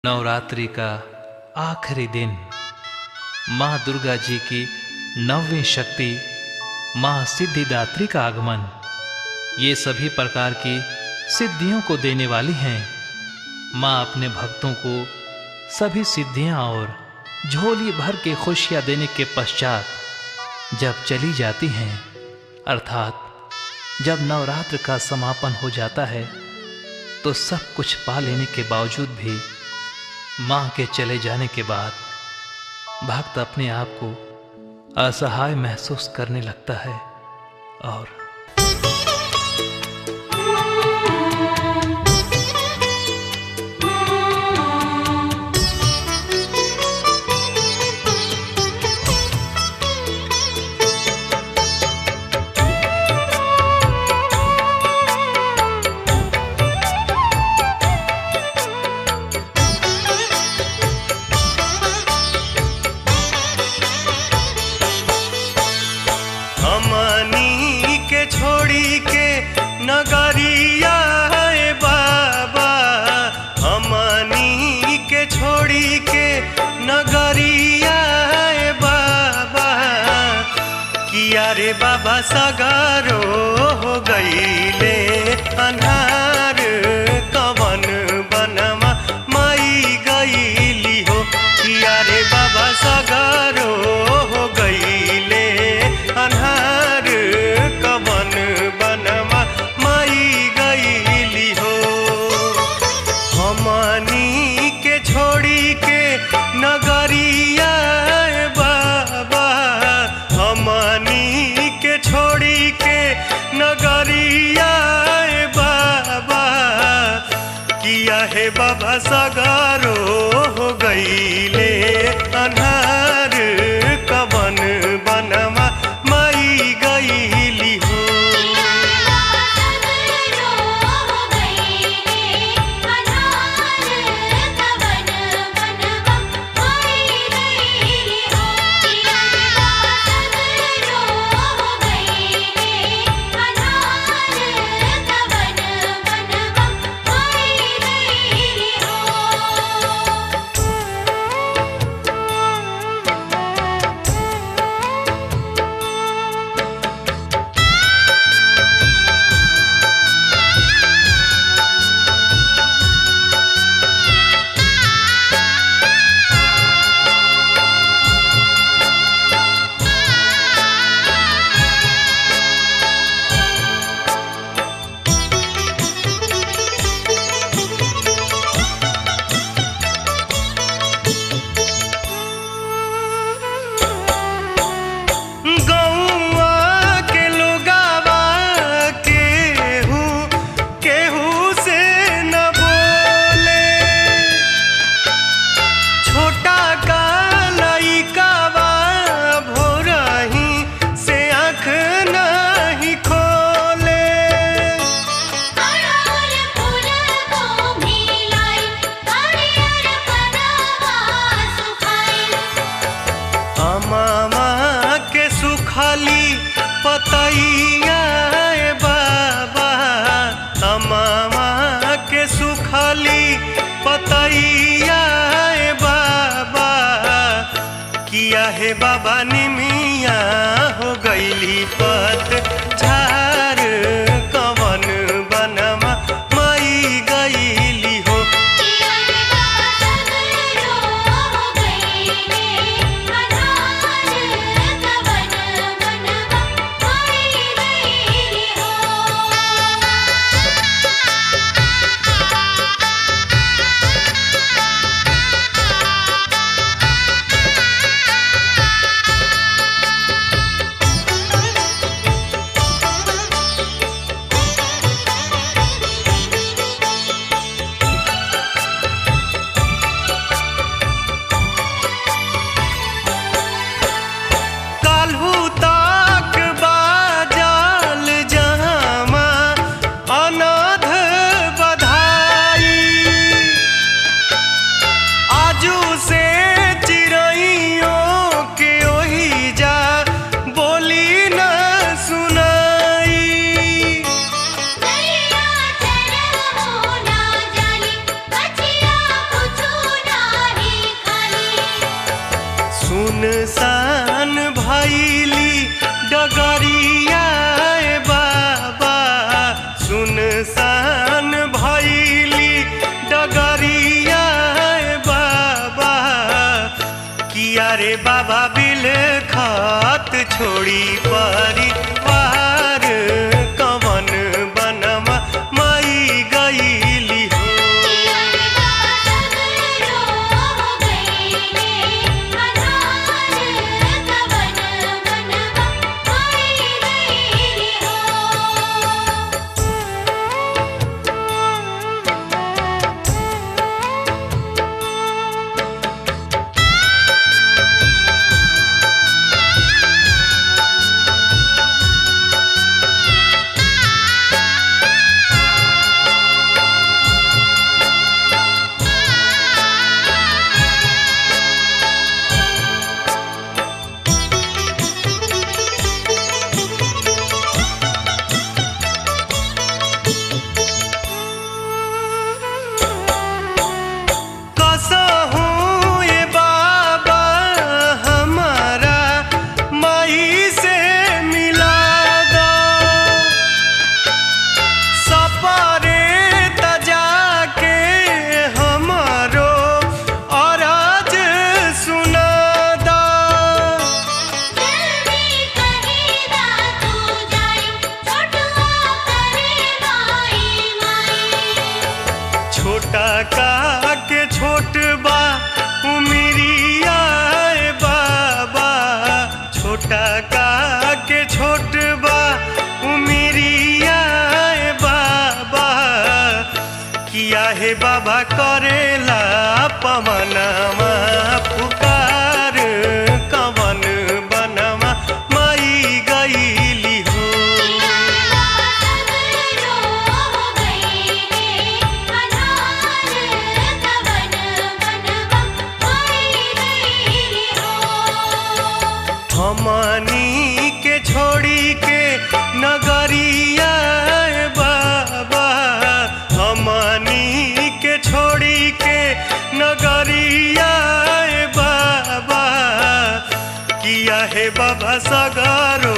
नवरात्रि का आखिरी दिन माँ दुर्गा जी की नौवीं शक्ति माँ सिद्धिदात्री का आगमन, ये सभी प्रकार की सिद्धियों को देने वाली हैं। माँ अपने भक्तों को सभी सिद्धियां और झोली भर के खुशियां देने के पश्चात जब चली जाती हैं, अर्थात जब नवरात्र का समापन हो जाता है, तो सब कुछ पा लेने के बावजूद भी माँ के चले जाने के बाद भक्त अपने आप को असहाय महसूस करने लगता है और हमनी के छोड़ी के नगरिया है बाबा, हमनी के छोड़ी के नगरिया है बाबा, किया रे बाबा सगारो हो गईले अन्हार, कवन बनवा माई गईली हो, किया रे बाबा सगारो हो गईले अन्हार, कवन बनवा माई गईली हो। हमनी के छोड़ी के नगरिया बाबा, हमनी के छोड़ी के नगरिया बाबा, किया है बाबा सगारो हो गईले अन्हार, कवन बनवा माई गईली हो। मामा के सुखाली पतैया बाबा, मामा के सुखाली पतैया बाबा, किया है बाबा निमिया हो गईली पत झार, कवन बनवा माई गईली हो। सुनसान भैली डगरिया बाबा, सुनसान भैली डगरिया बाबा, किया रे बाबा बिलखत छोड़ी परिवार, कवन बनवा माई गईली हो। छोटा का के छोट बा उमिरिया बाबा, छोटा का के छोट बा उमिरिया बाबा, किया है बाबा करेला पवनमा पुकार, कवन बनवा माई गईली हो। हमनी के छोड़ी के नगरिया बाबा, हमनी के छोड़ी के नगरिया बाबा, किया है बाबा सगरो